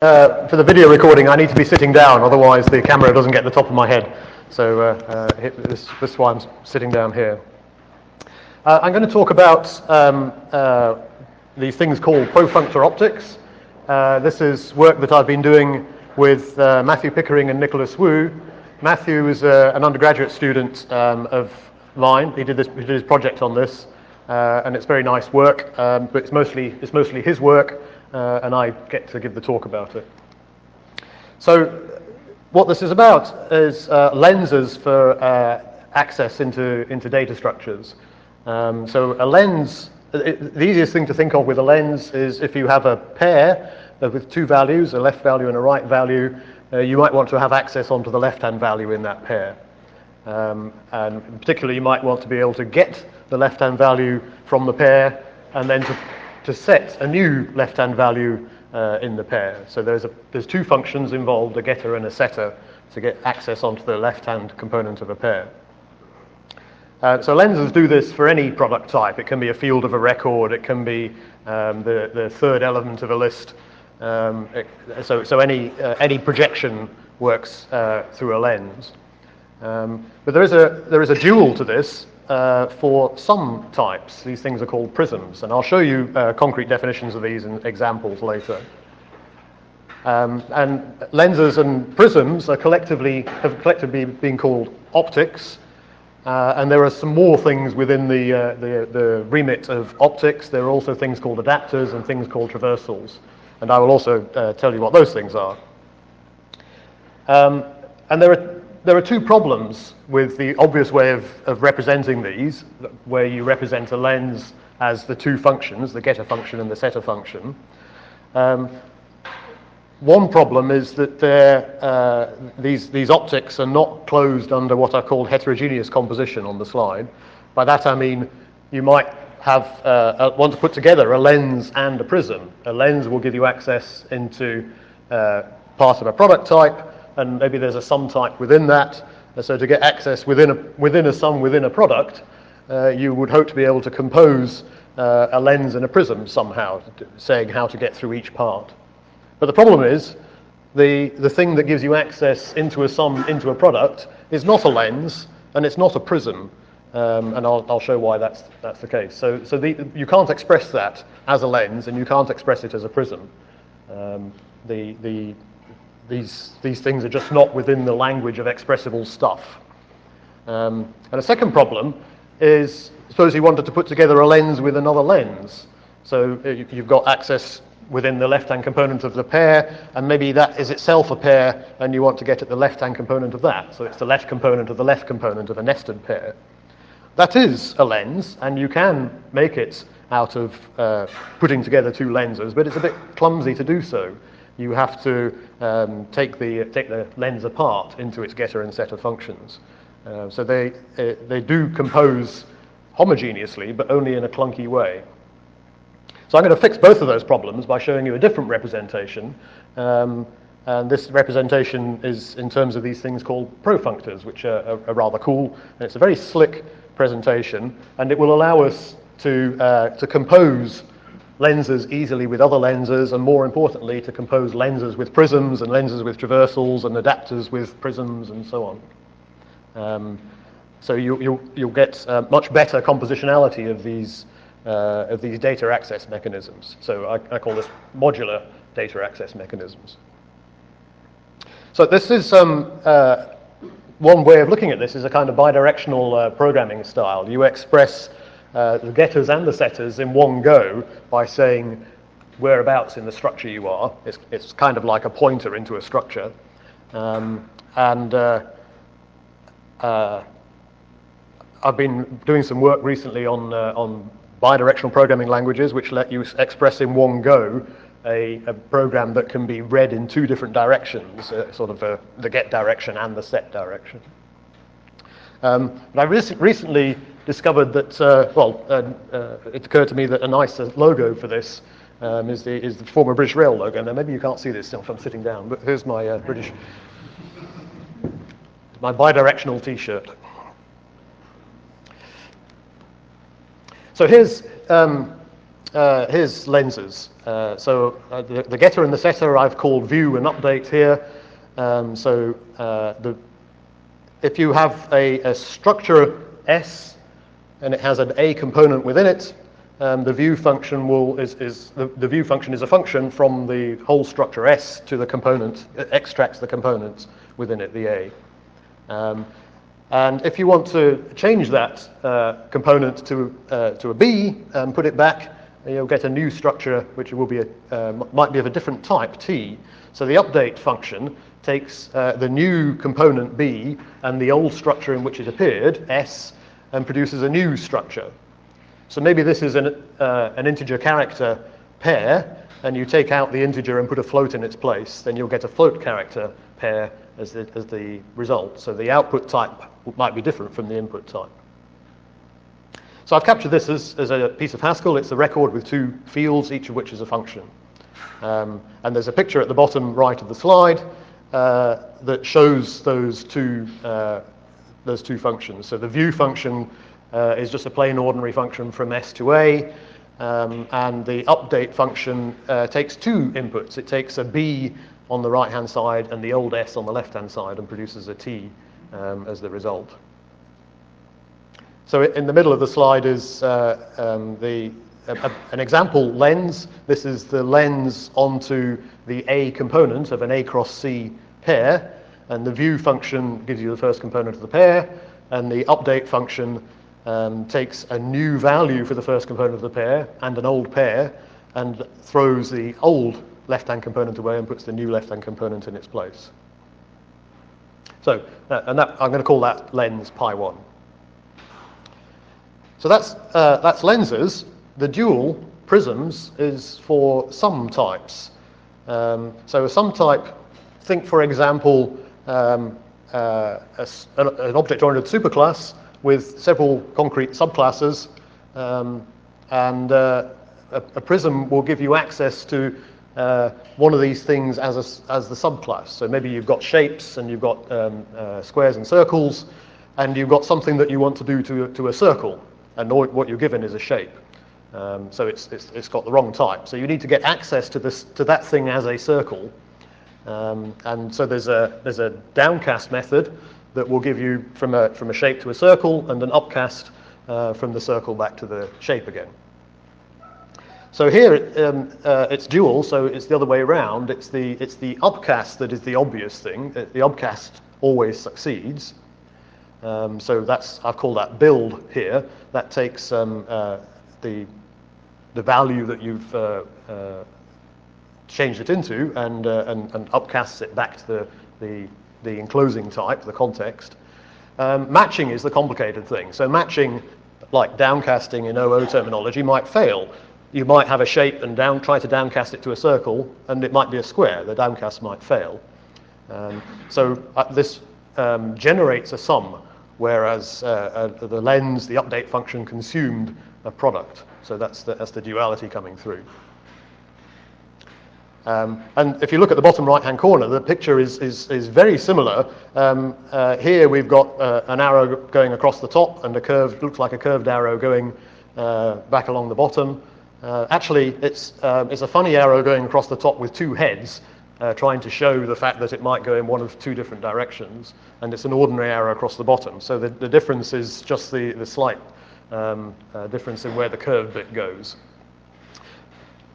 For the video recording, I need to be sitting down, otherwise the camera doesn't get the top of my head. So this is why I'm sitting down here. I'm going to talk about these things called Profunctor optics. This is work that I've been doing with Matthew Pickering and Nicholas Wu. Matthew is an undergraduate student of mine. He did his project on this, and it's very nice work. But it's mostly his work, and I get to give the talk about it. So, what this is about is lenses for access into data structures. So a lens, the easiest thing to think of with a lens is if you have a pair with two values, a left value and a right value, you might want to have access onto the left-hand value in that pair. And in particular, you might want to be able to get the left-hand value from the pair and then to set a new left-hand value in the pair. So there's two functions involved, a getter and a setter, to get access onto the left-hand component of a pair. So lenses do this for any product type. It can be a field of a record. It can be the third element of a list. So any projection works through a lens. But there is a dual to this for some types. These things are called prisms, and I'll show you concrete definitions of these in examples later. And lenses and prisms are collectively been called optics. And there are some more things within the remit of optics. There are also things called adapters and things called traversals. And I will also tell you what those things are. And there are two problems with the obvious way of representing these, where you represent a lens as the two functions, the getter function and the setter function. One problem is that these optics are not closed under what are called heterogeneous composition on the slide. By that I mean you might want to put together a lens and a prism. A lens will give you access into part of a product type, and maybe there's a sum type within that. So to get access within a sum within a product, you would hope to be able to compose a lens and a prism somehow, saying how to get through each part. But the problem is, the thing that gives you access into a sum, into a product, is not a lens, and it's not a prism. And I'll show why that's the case. So you can't express that as a lens, and you can't express it as a prism. These things are just not within the language of expressible stuff. And a second problem is, suppose you wanted to put together a lens with another lens. So you've got access within the left-hand component of the pair, and maybe that is itself a pair, and you want to get at the left-hand component of that. So it's the left component of the left component of a nested pair. That is a lens, and you can make it out of putting together two lenses, but it's a bit clumsy to do so. You have to take the lens apart into its getter and setter functions. So they do compose homogeneously, but only in a clunky way. So I'm going to fix both of those problems by showing you a different representation. And this representation is in terms of these things called profunctors, which are rather cool. And it's a very slick presentation, and it will allow us to compose lenses easily with other lenses, and more importantly, to compose lenses with prisms and lenses with traversals and adapters with prisms and so on. So you'll get much better compositionality of these data access mechanisms. So I call this modular data access mechanisms. So this is one way of looking at this is a kind of bidirectional programming style. You express the getters and the setters in one go by saying whereabouts in the structure you are. It's kind of like a pointer into a structure. I've been doing some work recently on bidirectional programming languages, which let you express in one go a program that can be read in two different directions, sort of the get direction and the set direction. But I recently discovered that, it occurred to me that a nice logo for this is the former British Rail logo. Now, maybe you can't see this if I'm sitting down, but here's my my bidirectional T-shirt. So here's here's lenses. The getter and the setter I've called view and update here. If you have a structure S and it has an A component within it, the view function the view function is a function from the whole structure S to the component. It extracts the components within it, the A. And if you want to change that component to a B and put it back, you'll get a new structure which will be might be of a different type, T. So the update function takes the new component B and the old structure in which it appeared, S, and produces a new structure. So maybe this is an integer character pair, and you take out the integer and put a float in its place, then you'll get a float character pair as the result. So the output type might be different from the input type. So I've captured this as a piece of Haskell. It's a record with two fields, each of which is a function. And there's a picture at the bottom right of the slide that shows those two functions. So the view function is just a plain ordinary function from S to A, and the update function takes two inputs. It takes a B on the right-hand side and the old S on the left-hand side and produces a T as the result. So in the middle of the slide is an example lens. This is the lens onto the A component of an A cross C pair, and the view function gives you the first component of the pair, and the update function takes a new value for the first component of the pair and an old pair and throws the old left-hand component away and puts the new left-hand component in its place. So, I'm going to call that lens pi1. So that's lenses. The dual, prisms, is for sum types. So a sum type, think for example, an object-oriented superclass with several concrete subclasses, and a prism will give you access to one of these things as the subclass. So maybe you've got shapes and you've got squares and circles, and you've got something that you want to do to a circle, and what you're given is a shape. So it's got the wrong type. So you need to get access to that thing as a circle, and so there's a downcast method that will give you from a shape to a circle, and an upcast from the circle back to the shape again. So here it's dual, so it's the other way around. It's the upcast that is the obvious thing. The upcast always succeeds. So I've called that build here. That takes the value that you've changed it into and upcasts it back to the enclosing type, the context. Matching is the complicated thing. So matching, like downcasting in OO terminology, might fail. You might have a shape and try to downcast it to a circle, and it might be a square. The downcast might fail. This generates a sum, whereas the lens, the update function, consumed a product. So that's the duality coming through. And if you look at the bottom right-hand corner, the picture is very similar. Here we've got an arrow going across the top and looks like a curved arrow going back along the bottom. Actually, it's a funny arrow going across the top with two heads, trying to show the fact that it might go in one of two different directions, and it's an ordinary arrow across the bottom. So the difference is just the slight difference in where the curved bit goes.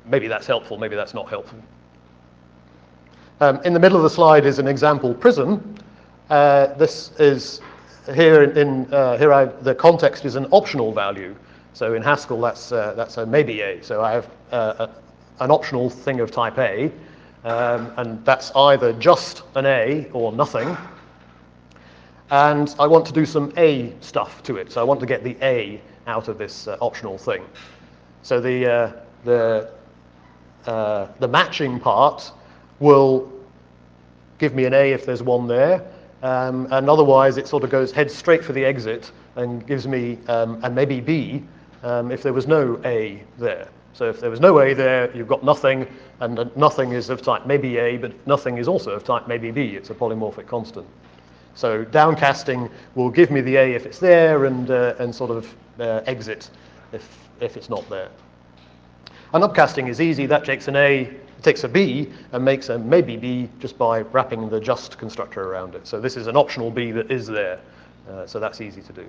Maybe that's helpful, maybe that's not helpful. In the middle of the slide is an example prism. This is here the context is an optional value. So in Haskell, that's a maybe A. So I have an optional thing of type A, and that's either just an A or nothing. And I want to do some A stuff to it. So I want to get the A out of this optional thing. So the matching part will give me an A if there's one there, and otherwise it sort of heads straight for the exit and gives me and maybe B if there was no A there. So if there was no A there, you've got nothing, and nothing is of type maybe A, but nothing is also of type maybe B. It's a polymorphic constant. So downcasting will give me the A if it's there, and sort of exit if it's not there. And upcasting is easy. That takes an A, takes a B, and makes a maybe B just by wrapping the just constructor around it. So this is an optional B that is there. So that's easy to do.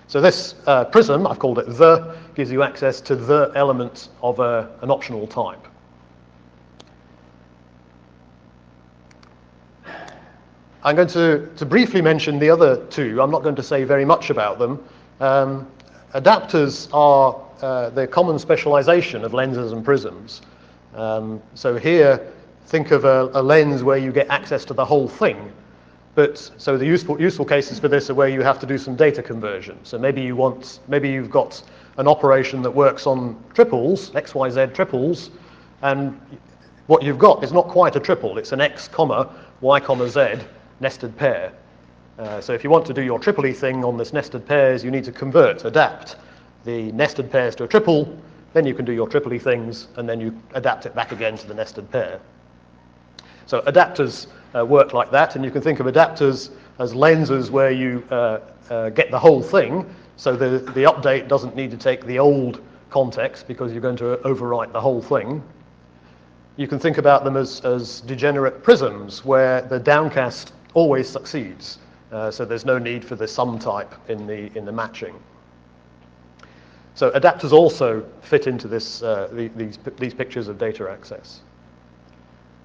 So this Prism, I've called it the, gives you access to the element of an optional type. I'm going to briefly mention the other two. I'm not going to say very much about them. Adapters are the common specialization of lenses and prisms. So here, think of a lens where you get access to the whole thing. So the useful cases for this are where you have to do some data conversion. So maybe you've got an operation that works on triples, XYZ triples, and what you've got is not quite a triple. It's an X, Y, Z nested pair. So if you want to do your triple-y thing on this nested pairs, you need to adapt the nested pairs to a triple, then you can do your triple-y things, and then you adapt it back again to the nested pair. So adapters work like that, and you can think of adapters as lenses where you get the whole thing, so the update doesn't need to take the old context because you're going to overwrite the whole thing. You can think about them as degenerate prisms where the downcast always succeeds. So there's no need for the sum type in the matching. So adapters also fit into this these pictures of data access.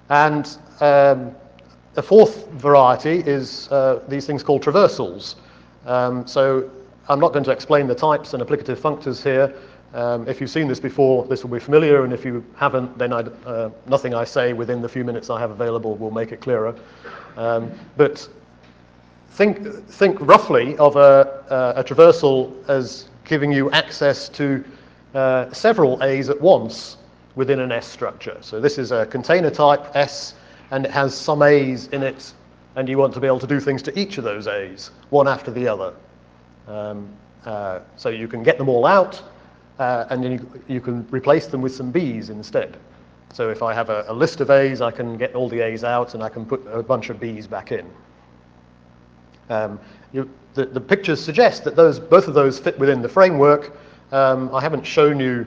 And the fourth variety is these things called traversals. So I'm not going to explain the types and applicative functors here. If you've seen this before, this will be familiar, and if you haven't, then nothing I say within the few minutes I have available will make it clearer. But think roughly of a traversal as giving you access to several A's at once within an S structure. So this is a container type S, and it has some A's in it, and you want to be able to do things to each of those A's, one after the other. So you can get them all out, and then you can replace them with some B's instead. So if I have a list of A's, I can get all the A's out, and I can put a bunch of B's back in. The pictures suggest that both of those fit within the framework. I haven't shown you,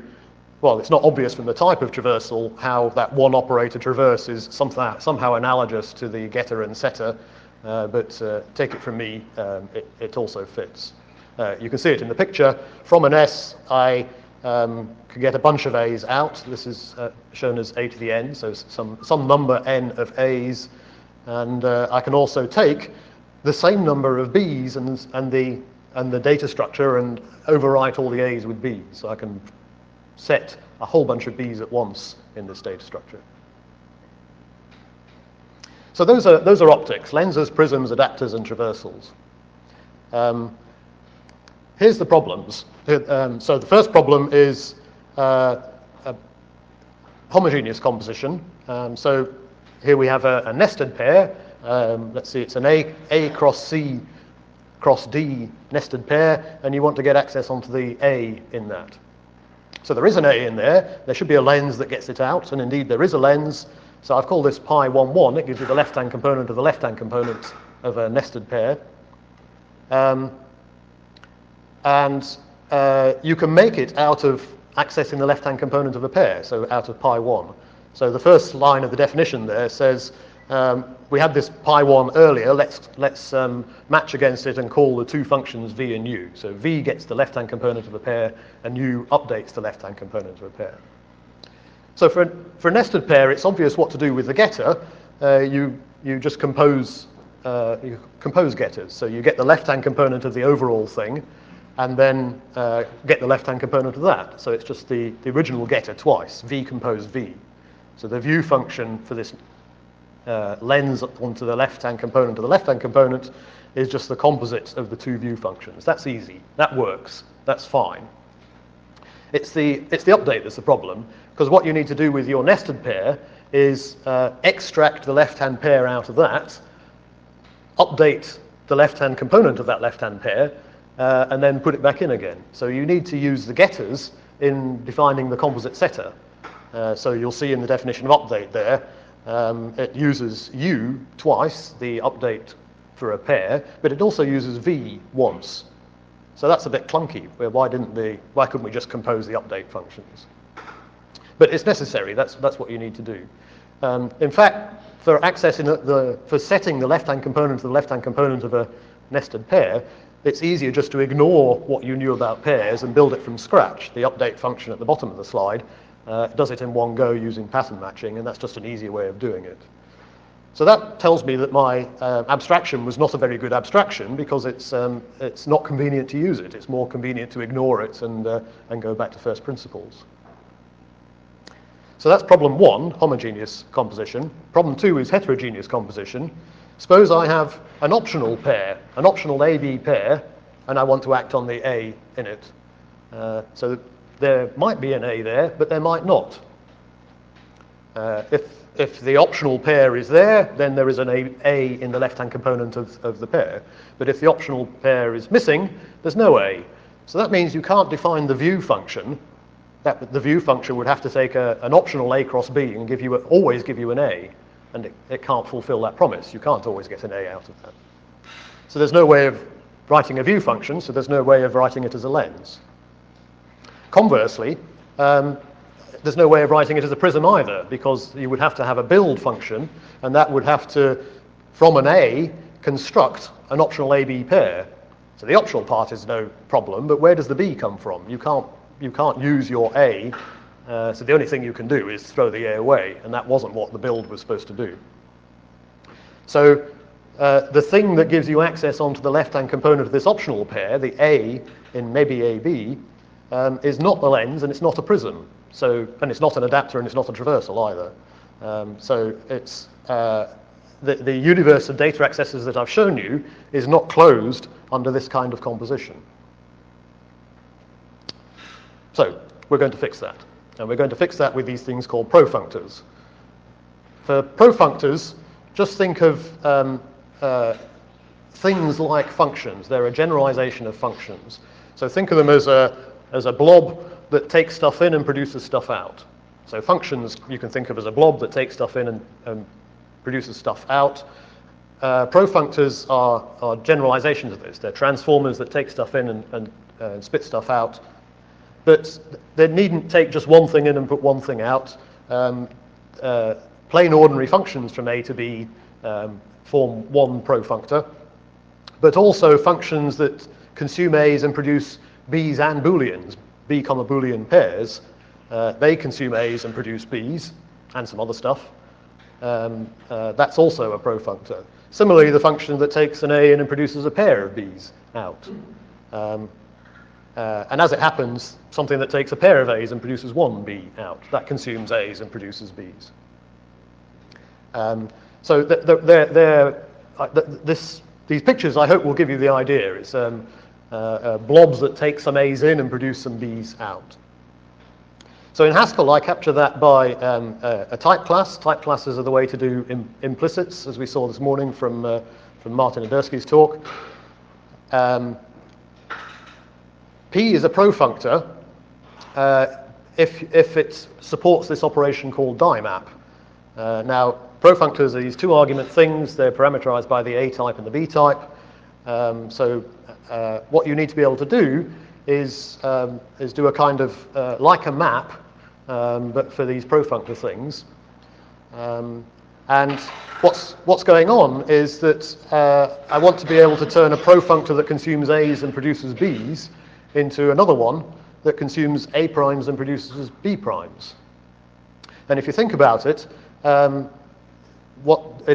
well, it's not obvious from the type of traversal how that one operator traverse is somehow analogous to the getter and setter, but take it from me, it also fits. You can see it in the picture. From an S, I could get a bunch of A's out. This is shown as A to the N, so some number N of A's, and I can also take the same number of B's and the data structure and overwrite all the A's with B's. So I can set a whole bunch of B's at once in this data structure. So those are optics: lenses, prisms, adapters, and traversals. Here's the problems. So the first problem is homogeneous composition. So here we have a nested pair. Let's see, it's an A cross C cross D nested pair, and you want to get access onto the A in that. So there is an A in there. There should be a lens that gets it out, and indeed there is a lens. So I've called this pi 1, 1. It gives you the left-hand component of the left-hand component of a nested pair. You can make it out of accessing the left-hand component of a pair, so out of pi 1. So the first line of the definition there says, we had this pi 1 earlier, let's match against it and call the two functions v and u. So v gets the left-hand component of a pair, and u updates the left-hand component of a pair. So for a nested pair, it's obvious what to do with the getter. You just compose getters. So you get the left-hand component of the overall thing, and then get the left-hand component of that. So it's just the original getter twice, v compose v. So the view function for this lens onto the left-hand component of the left-hand component is just the composite of the two view functions. That's easy. That works. That's fine. It's the update that's the problem, because what you need to do with your nested pair is extract the left-hand pair out of that, update the left-hand component of that left-hand pair, and then put it back in again. So you need to use the getters in defining the composite setter. So you'll see in the definition of update there, it uses u twice, the update for a pair, but it also uses v once. So that's a bit clunky. Why couldn't we just compose the update functions? But it's necessary. That's what you need to do. In fact, for accessing for setting the left-hand component to the left-hand component of a nested pair, it's easier just to ignore what you knew about pairs and build it from scratch. The update function at the bottom of the slide does it in one go using pattern matching, and that's just an easier way of doing it. So that tells me that my abstraction was not a very good abstraction because it's not convenient to use it. It's more convenient to ignore it and go back to first principles. So that's problem 1, homogeneous composition. Problem 2 is heterogeneous composition. Suppose I have an optional pair, an optional AB pair, and I want to act on the A in it. So there might be an A there, but there might not. If the optional pair is there, then there is an A in the left-hand component of the pair. But if the optional pair is missing, there's no A. So that means you can't define the view function. The view function would have to take an optional A cross B and always give you an A. And it can't fulfill that promise. You can't always get an A out of that. So there's no way of writing a view function, so there's no way of writing it as a lens. Conversely, there's no way of writing it as a prism either, because you would have to have a build function, and that would have to, from an A, construct an optional AB pair. So the optional part is no problem, but where does the B come from? You can't use your A, so the only thing you can do is throw the A away, and that wasn't what the build was supposed to do. So the thing that gives you access onto the left-hand component of this optional pair, the A in maybe AB, is not the lens and it's not a prism. And it's not an adapter and it's not a traversal either. So it's the universe of data accessors that I've shown you is not closed under this kind of composition. So we're going to fix that. And we're going to fix that with these things called profunctors. For profunctors, just think of things like functions. They're a generalization of functions. So think of them as a blob that takes stuff in and produces stuff out. So functions you can think of as a blob that takes stuff in and produces stuff out. Profunctors are generalizations of this. They're transformers that take stuff in and spit stuff out. But they needn't take just one thing in and put one thing out. Plain ordinary functions from A to B form one profunctor, but also functions that consume A's and produce B's and Booleans, B, Boolean pairs. They consume A's and produce B's and some other stuff. That's also a profunctor. Similarly, the function that takes an A in and produces a pair of B's out. And as it happens, something that takes a pair of A's and produces one B out. That consumes A's and produces B's. So these pictures, I hope, will give you the idea. It's blobs that take some A's in and produce some B's out. So in Haskell, I capture that by a type class. Type classes are the way to do implicits, as we saw this morning from Martin Adersky's talk. P is a profunctor if it supports this operation called die map. Now, profunctors are these two-argument things. They're parameterized by the A type and the B type. So what you need to be able to do is do a kind of like a map, but for these profunctor things. And what's going on is that I want to be able to turn a profunctor that consumes A's and produces B's into another one that consumes A primes and produces B primes. And if you think about it, in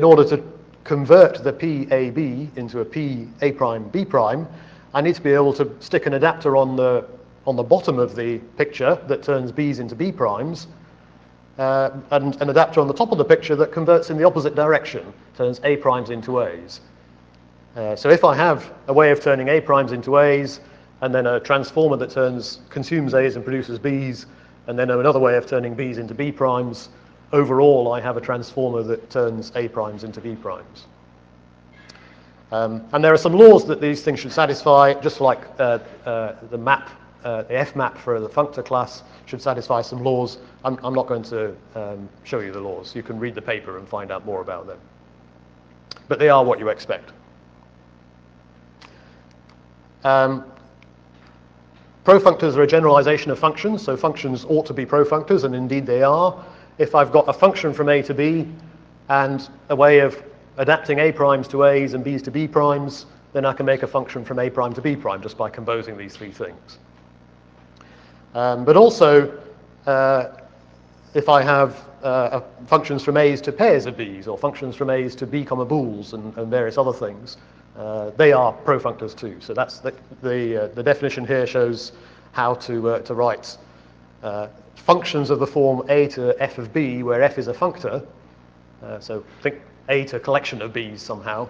order to convert the PAB into a PA prime B prime, I need to be able to stick an adapter on the bottom of the picture that turns B's into B primes, and an adapter on the top of the picture that converts in the opposite direction, turns A primes into A's. So if I have a way of turning A primes into A's, and then a transformer that consumes A's and produces B's, and then another way of turning B's into B primes, overall I have a transformer that turns A primes into B primes. And there are some laws that these things should satisfy, just like the F map for the functor class should satisfy some laws. I'm not going to show you the laws. You can read the paper and find out more about them. But they are what you expect. Profunctors are a generalization of functions, so functions ought to be profunctors, and indeed they are. If I've got a function from A to B and a way of adapting A primes to A's and B's to B primes, then I can make a function from A prime to B prime just by composing these three things. But also, if I have functions from A's to pairs of B's, or functions from A's to B comma bools and various other things, they are profunctors too. So that's the definition here shows how to write functions of the form A to F of B, where F is a functor. So think A to collection of B's somehow.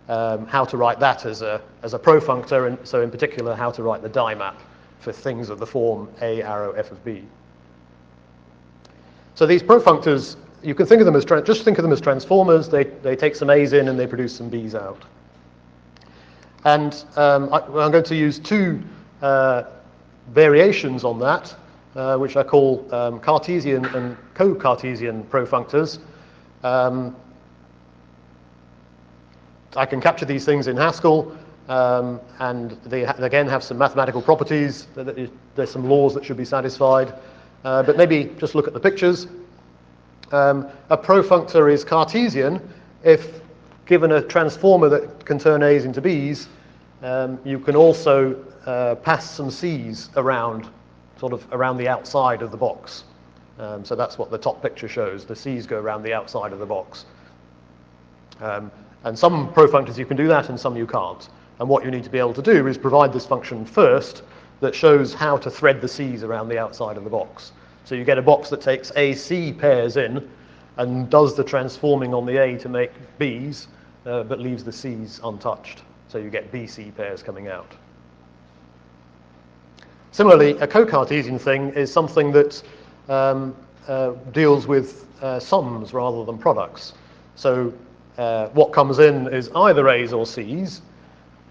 How to write that as a profunctor, and so in particular how to write the die map for things of the form A arrow F of B. So these profunctors, you can think of them as just think of them as transformers. They take some A's in and they produce some B's out. And I'm going to use two variations on that, which I call Cartesian and Co Cartesian profunctors. I can capture these things in Haskell, and they again have some mathematical properties. There's some laws that should be satisfied. But maybe just look at the pictures. A profunctor is Cartesian if, given a transformer that can turn A's into B's, you can also pass some C's around, sort of around the outside of the box. So that's what the top picture shows. The C's go around the outside of the box. And some profunctors you can do that and some you can't. And what you need to be able to do is provide this function first that shows how to thread the C's around the outside of the box. So you get a box that takes AC pairs in and does the transforming on the A to make B's, but leaves the C's untouched. So you get BC pairs coming out. Similarly, a co-Cartesian thing is something that deals with sums rather than products. So what comes in is either A's or C's,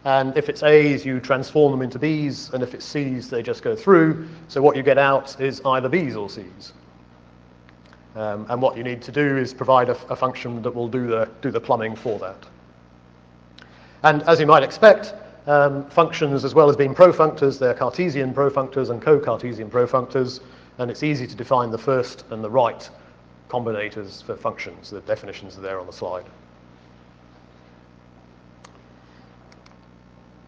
and if it's A's, you transform them into B's, and if it's C's, they just go through. So what you get out is either B's or C's. And what you need to do is provide a function that will do the plumbing for that. And as you might expect, functions, as well as being profunctors, they're Cartesian profunctors and co-Cartesian profunctors, and it's easy to define the first and the right combinators for functions. The definitions are there on the slide.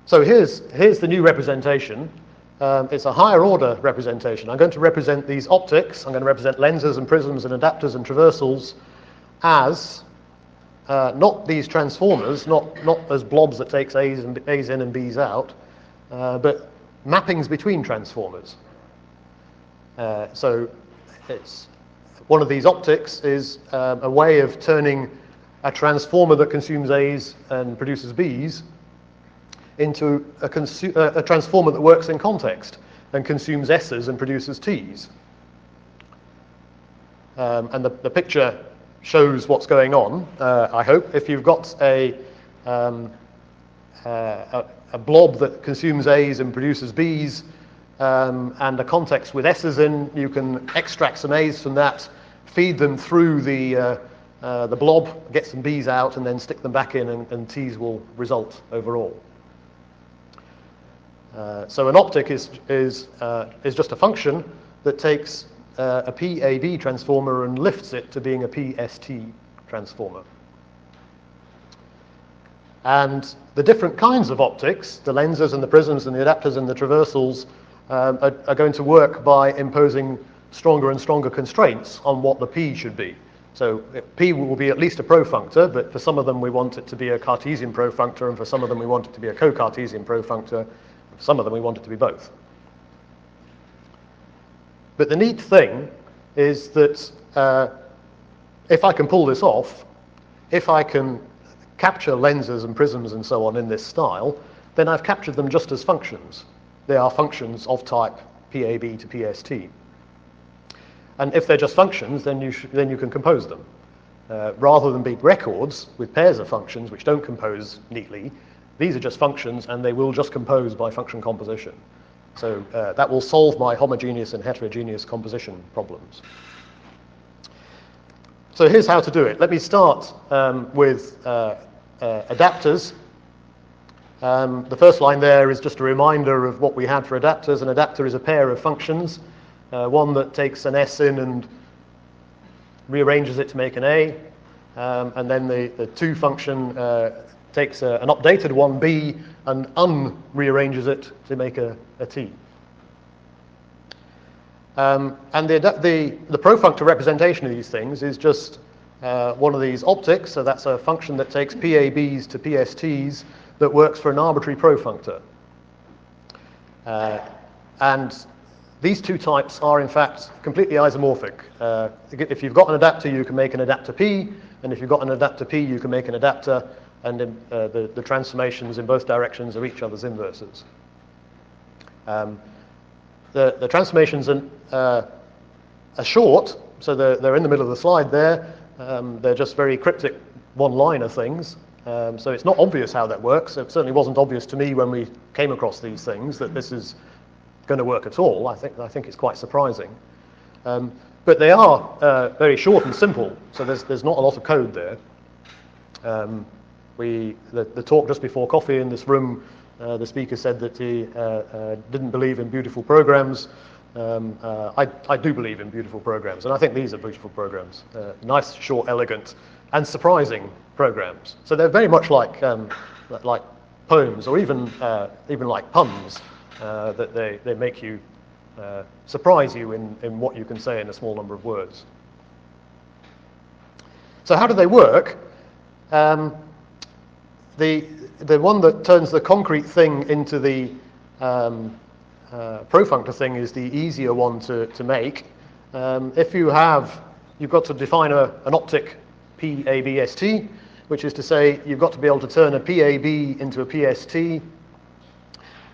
So here's the new representation. It's a higher order representation. I'm going to represent these optics. I'm going to represent lenses and prisms and adapters and traversals as not these transformers, not as blobs that takes A's in and B's out, but mappings between transformers. So it's one of these optics is a way of turning a transformer that consumes A's and produces B's into a transformer that works in context and consumes S's and produces T's. And the picture shows what's going on, I hope. If you've got a blob that consumes A's and produces B's, and a context with S's in, you can extract some A's from that, feed them through the blob, get some B's out, and then stick them back in, and T's will result overall. So an optic is just a function that takes a PAB transformer and lifts it to being a PST transformer. And the different kinds of optics, the lenses and the prisms and the adapters and the traversals, are going to work by imposing stronger and stronger constraints on what the P should be. So P will be at least a profunctor, but for some of them we want it to be a Cartesian profunctor, and for some of them we want it to be a co-Cartesian profunctor. For some of them we want it to be both. But the neat thing is that if I can pull this off, if I can capture lenses and prisms and so on in this style, then I've captured them just as functions. They are functions of type PAB to PST. And if they're just functions, then you can compose them. Rather than big records with pairs of functions which don't compose neatly, these are just functions and they will just compose by function composition. So that will solve my homogeneous and heterogeneous composition problems. So here's how to do it. Let me start with adapters. The first line there is just a reminder of what we had for adapters. An adapter is a pair of functions, one that takes an S in and rearranges it to make an A, and then the to function takes an updated one, B, and unrearranges it to make a T. And the profunctor representation of these things is just one of these optics, so that's a function that takes PABs to PSTs that works for an arbitrary profunctor. And these two types are, in fact, completely isomorphic. If you've got an adapter, you can make an adapter P, and if you've got an adapter P, you can make an adapter, and the transformations in both directions are each other's inverses. The transformations are short, so they're in the middle of the slide there. They're just very cryptic one-liner things. So it's not obvious how that works. It certainly wasn't obvious to me when we came across these things that this is going to work at all. I think it's quite surprising. But they are very short and simple, so there's not a lot of code there. The talk just before coffee in this room, the speaker said that he didn't believe in beautiful programs. I do believe in beautiful programs, and I think these are beautiful programs. Nice, short, elegant, and surprising programs. So they're very much like poems, or even like puns, that they make you surprise you in what you can say in a small number of words. So how do they work? The one that turns the concrete thing into the profunctor thing is the easier one to make. If you've got to define an optic PABST, which is to say you've got to be able to turn a PAB into a PST,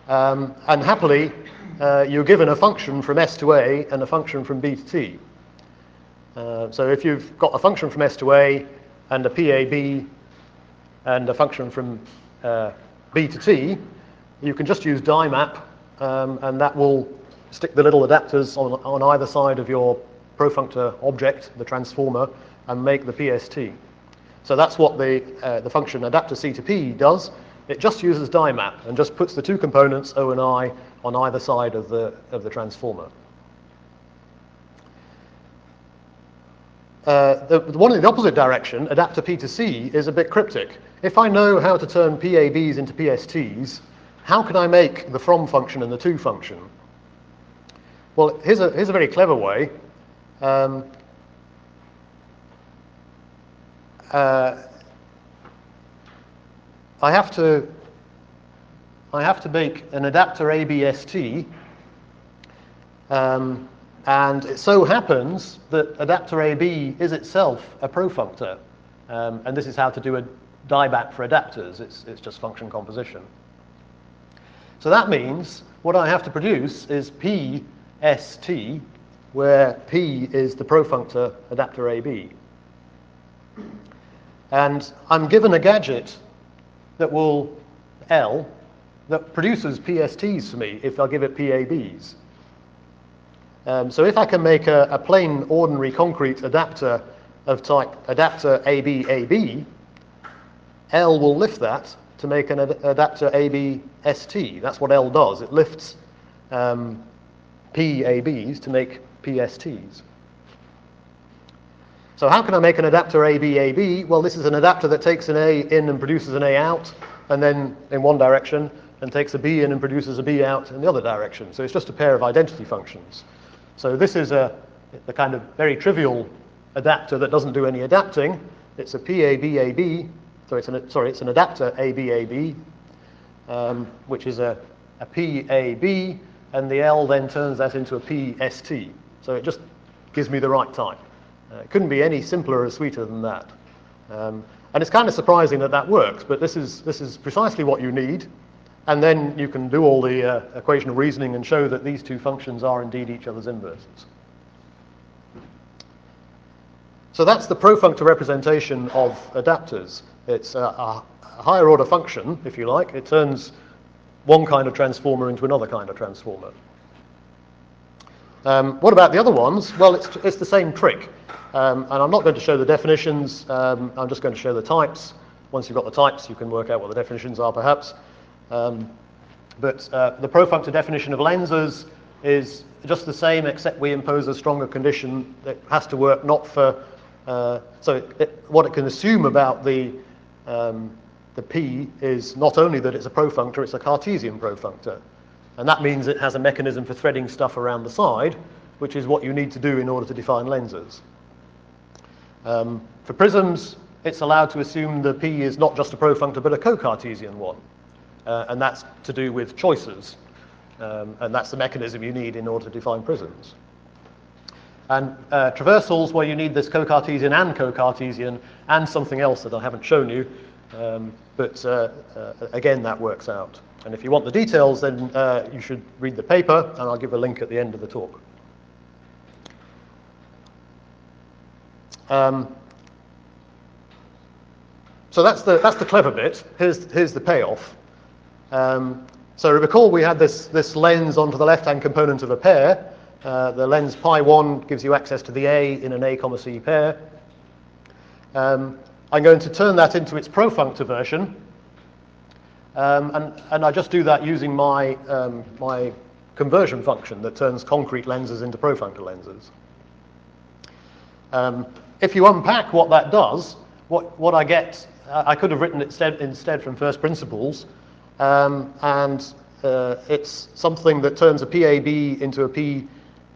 and happily you're given a function from S to A and a function from B to T. So if you've got a function from S to A and a PAB and a function from B to T, you can just use die-map, and that will stick the little adapters on either side of your profunctor object, the transformer, and make the PST. So that's what the function adapter C to P does. It just uses die-map and just puts the two components O and I on either side of the transformer. The one in the opposite direction, adapter P to C, is a bit cryptic. If I know how to turn PABs into PSTs, how can I make the from function and the to function? Well, here's a very clever way. I have to make an adapter ABST, and it so happens that adapter AB is itself a profunctor, and this is how to do a die-back for adapters. It's just function composition. So that means what I have to produce is PST, where P is the profunctor adapter AB. And I'm given a gadget that will, L, that produces PSTs for me if I give it PABs. So if I can make a plain, ordinary, concrete adapter of type adapter AB, L will lift that to make an adapter ABST. That's what L does. It lifts PABs to make PSTs. So how can I make an adapter AB? Well, this is an adapter that takes an A in and produces an A out, and then in one direction, and takes a B in and produces a B out in the other direction. So it's just a pair of identity functions. So this is the kind of very trivial adapter that doesn't do any adapting. It's a PABAB. So it's an adapter ABAB, which is a PAB, and the L then turns that into a PST. So it just gives me the right type. It couldn't be any simpler or sweeter than that. And it's kind of surprising that that works, but this is precisely what you need. And then you can do all the equational reasoning and show that these two functions are indeed each other's inverses. So that's the profunctor representation of adapters. It's a higher order function, if you like. It turns one kind of transformer into another kind of transformer. What about the other ones? Well, it's the same trick. And I'm not going to show the definitions. I'm just going to show the types. Once you've got the types, you can work out what the definitions are, perhaps. But the Profunctor definition of lenses is just the same, except we impose a stronger condition that has to work not for, what it can assume about the P is not only that it's a profunctor, it's a Cartesian profunctor. And that means it has a mechanism for threading stuff around the side, which is what you need to do in order to define lenses. For prisms, it's allowed to assume the P is not just a profunctor, but a Co Cartesian one. And that's to do with choices. And that's the mechanism you need in order to define prisms. And traversals, where you need this Co Cartesian and something else that I haven't shown you. But again, that works out. And if you want the details, then you should read the paper, and I'll give a link at the end of the talk. So that's the clever bit. Here's the payoff. So recall we had this lens onto the left-hand component of a pair. The lens pi1 gives you access to the A in an A, C pair. I'm going to turn that into its profunctor version. And I just do that using my conversion function that turns concrete lenses into profunctor lenses. If you unpack what that does, what I get, I could have written it instead from first principles, and it's something that turns a PAB into a P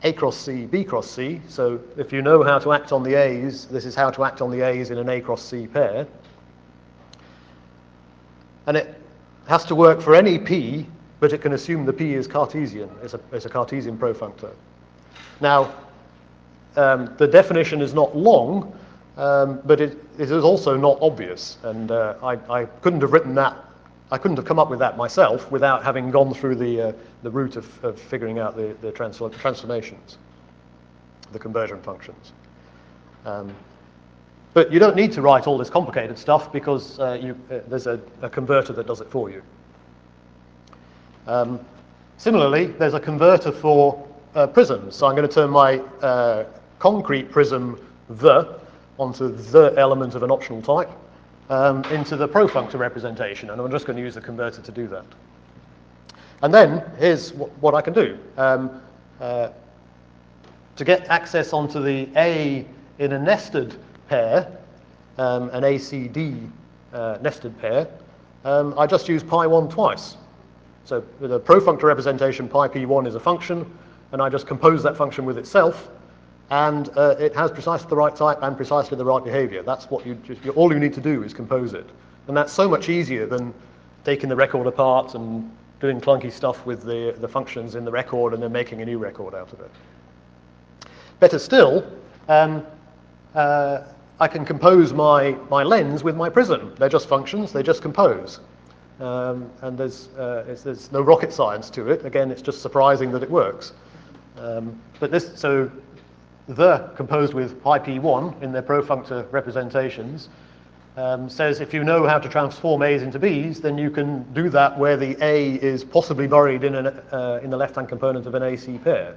A cross C, B cross C. So if you know how to act on the A's, this is how to act on the A's in an A cross C pair. And it has to work for any P, but it can assume the P is Cartesian. It's a Cartesian profunctor. Now, the definition is not long, but it is also not obvious. And I couldn't have written that. I couldn't have come up with that myself without having gone through the route of figuring out the transformations, the conversion functions. But you don't need to write all this complicated stuff because there's a converter that does it for you. Similarly, there's a converter for prisms. So I'm going to turn my concrete prism onto the element of an optional type into the profunctor representation, and I'm just going to use the converter to do that. And then here's what I can do. To get access onto the A in a nested pair, an ACD nested pair, I just use pi1 twice. So the profunctor representation, pi p1 is a function, and I just compose that function with itself, and it has precisely the right type and precisely the right behavior. That's what all you need to do is compose it. And that's so much easier than taking the record apart and doing clunky stuff with the functions in the record and then making a new record out of it. Better still, I can compose my lens with my prism. They're just functions, they just compose. And there's no rocket science to it. Again, it's just surprising that it works. So the composed with pi p1 in their profunctor representations says if you know how to transform A's into B's, then you can do that where the A is possibly buried in the left-hand component of an AC pair.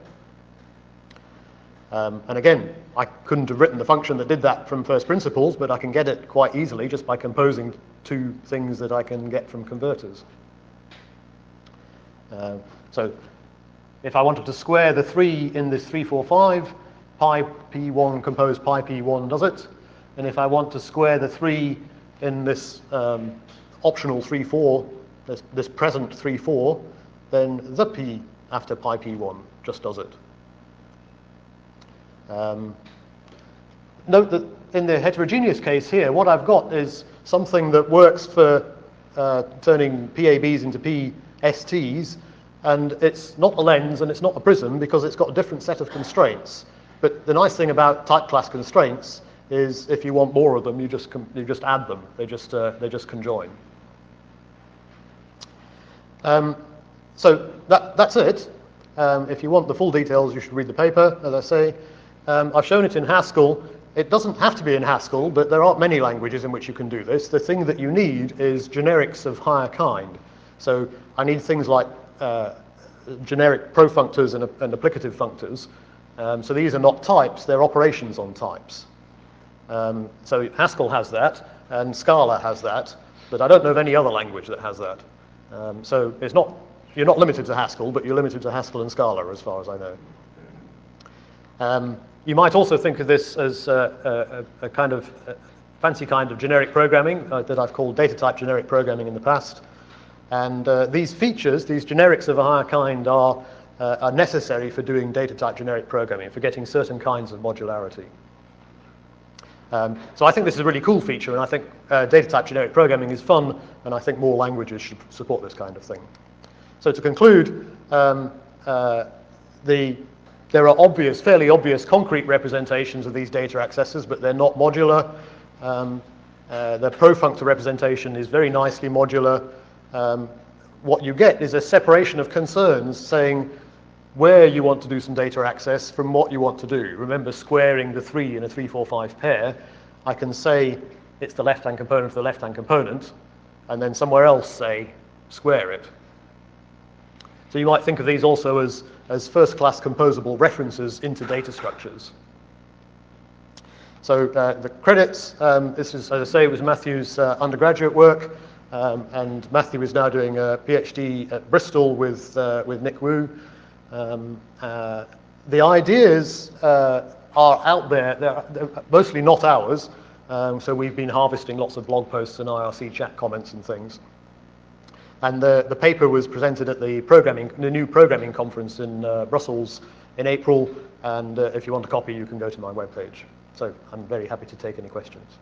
And again, I couldn't have written the function that did that from first principles, but I can get it quite easily just by composing two things that I can get from converters. So if I wanted to square the 3 in this 3, 4, 5, pi p1 compose pi p1 does it. And if I want to square the 3 in this optional 3, 4, this present 3, 4, then the p after pi p1 just does it. Note that in the heterogeneous case here, what I've got is something that works for turning PABs into PSTs, and it's not a lens and it's not a prism because it's got a different set of constraints. But the nice thing about type class constraints is if you want more of them, you just add them. They just conjoin. So that's it. If you want the full details, you should read the paper, as I say. I've shown it in Haskell. It doesn't have to be in Haskell, but there aren't many languages in which you can do this. The thing that you need is generics of higher kind. So I need things like generic profunctors and applicative functors. So these are not types, they're operations on types. So Haskell has that, and Scala has that, but I don't know of any other language that has that. So it's not, you're not limited to Haskell, but you're limited to Haskell and Scala, as far as I know. You might also think of this as a kind of fancy kind of generic programming that I've called data type generic programming in the past. And these features, these generics of a higher kind, are necessary for doing data type generic programming, for getting certain kinds of modularity. So I think this is a really cool feature, and I think data type generic programming is fun, and I think more languages should support this kind of thing. So to conclude, there are obvious, fairly obvious concrete representations of these data accessors, but they're not modular. The Profunctor representation is very nicely modular. What you get is a separation of concerns saying where you want to do some data access from what you want to do. Remember squaring the 3 in a 3, 4, 5 pair. I can say it's the left-hand component for the left-hand component, and then somewhere else say square it. So you might think of these also as first-class composable references into data structures. So the credits, this is, as I say, it was Matthew's undergraduate work, and Matthew is now doing a PhD at Bristol with Nick Wu. The ideas are out there. They're mostly not ours, so we've been harvesting lots of blog posts and IRC chat comments and things. And the paper was presented at the new programming conference in Brussels in April, and if you want a copy, you can go to my webpage. So I'm very happy to take any questions.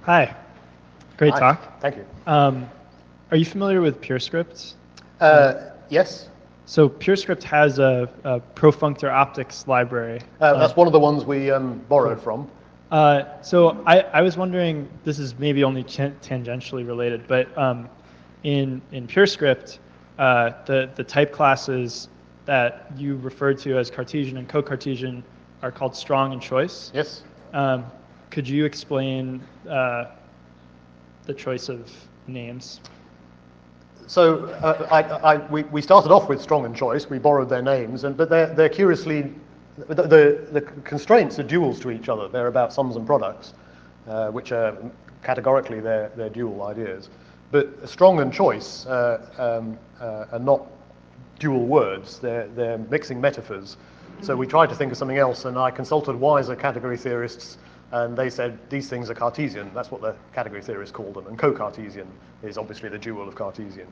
Hi, great talk. Thank you. Are you familiar with PureScript? Yes. So PureScript has a Profunctor optics library. That's one of the ones we borrowed from. So I was wondering, this is maybe only tangentially related, but in PureScript, the type classes that you referred to as Cartesian and Co Cartesian are called strong and choice. Yes. Could you explain the choice of names? So we started off with strong and choice. We borrowed their names, but they're curiously, the constraints are duals to each other. They're about sums and products, which are categorically they're dual ideas. But strong and choice are not dual words. They're mixing metaphors. So we tried to think of something else, and I consulted wiser category theorists, and they said these things are Cartesian. That's what the category theorists call them. And Co Cartesian is obviously the dual of Cartesian.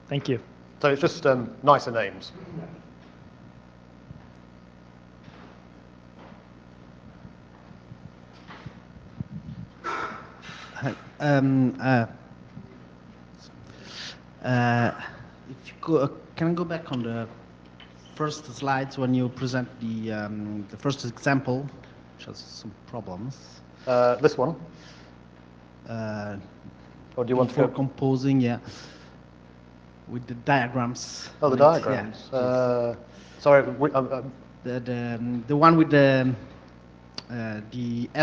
Thank you. So it's just nicer names. If you can I go back on the first slides when you present the first example, which has some problems. This one. Or do you want to go composing? Yeah. With the diagrams. Oh, the diagrams. Yeah. Sorry. The one with the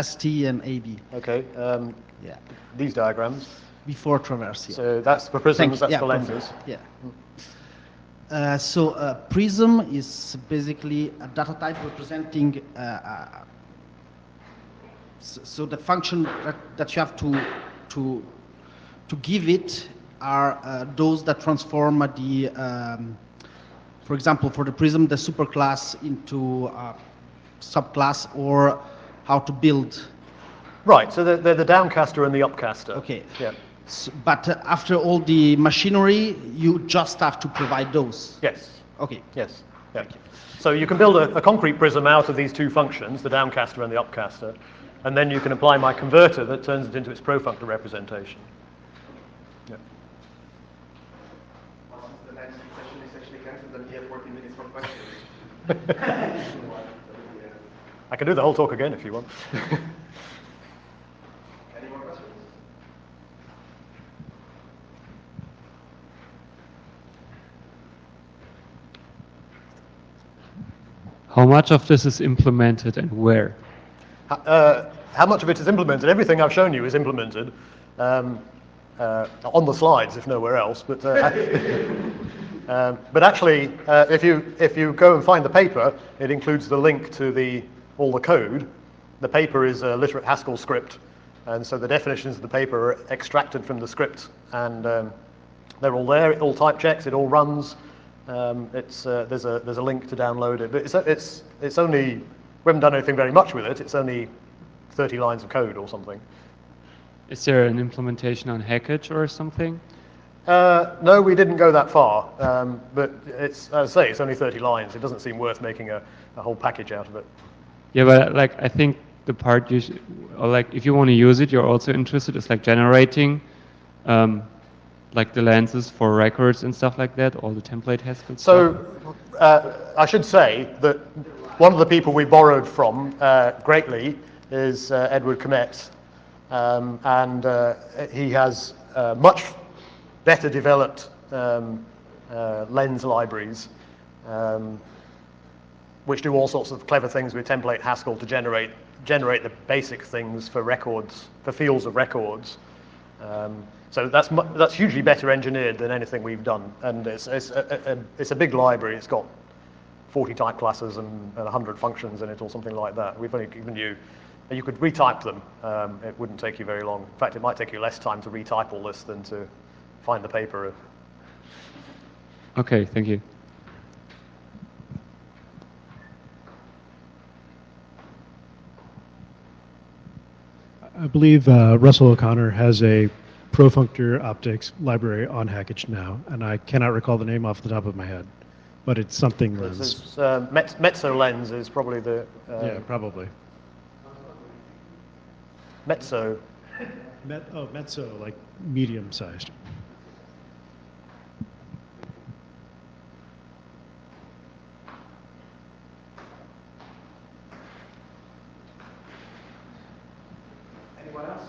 ST and AD. Okay. Yeah. These diagrams. Before traversals. So that's for prisms. That's for lenses. Yeah. So Prism is basically a data type representing. So the function that you have to give it are those that transform the, for example, for the Prism, the superclass into a subclass, or how to build. Right. So they're the downcaster and the upcaster. Okay. Yeah. So, but after all the machinery, you just have to provide those. Yes. Okay. Yes. Yeah. So you can build a concrete prism out of these two functions, the downcaster and the upcaster, and then you can apply my converter that turns it into its Profunctor representation. Yeah. Well, since the next session is actually cancelled, then we have 40 minutes for questions. I can do the whole talk again if you want. Any more questions? How much of this is implemented and where? How much of it is implemented? Everything I've shown you is implemented. on the slides, if nowhere else. But but actually, if you go and find the paper, it includes the link to all the code. The paper is a literate Haskell script, and so the definitions of the paper are extracted from the script, and they're all there. It all type checks. It all runs. There's a link to download it, but it's only, we haven't done anything very much with it. It's only 30 lines of code or something. Is there an implementation on Hackage or something? No, we didn't go that far, but as I say, it's only 30 lines. It doesn't seem worth making a whole package out of it. Yeah, but like I think the part or like if you want to use it, you're also interested. It's like generating, like the lenses for records and stuff like that. All the template Haskell stuff. So I should say that one of the people we borrowed from greatly is Edward Komet, and he has much better developed lens libraries, which do all sorts of clever things with template Haskell to generate the basic things for records, for fields of records. So that's hugely better engineered than anything we've done, and it's a big library. It's got 40 type classes and 100 functions in it, or something like that. We've only given you. You could retype them. It wouldn't take you very long. In fact, it might take you less time to retype all this than to find the paper. Okay, thank you. I believe Russell O'Connor has a Profunctor optics library on Hackage now, and I cannot recall the name off the top of my head, but it's something lens. Mezzo lens is probably the... yeah, probably. Mezzo. Mezzo, like medium-sized. Anyone else?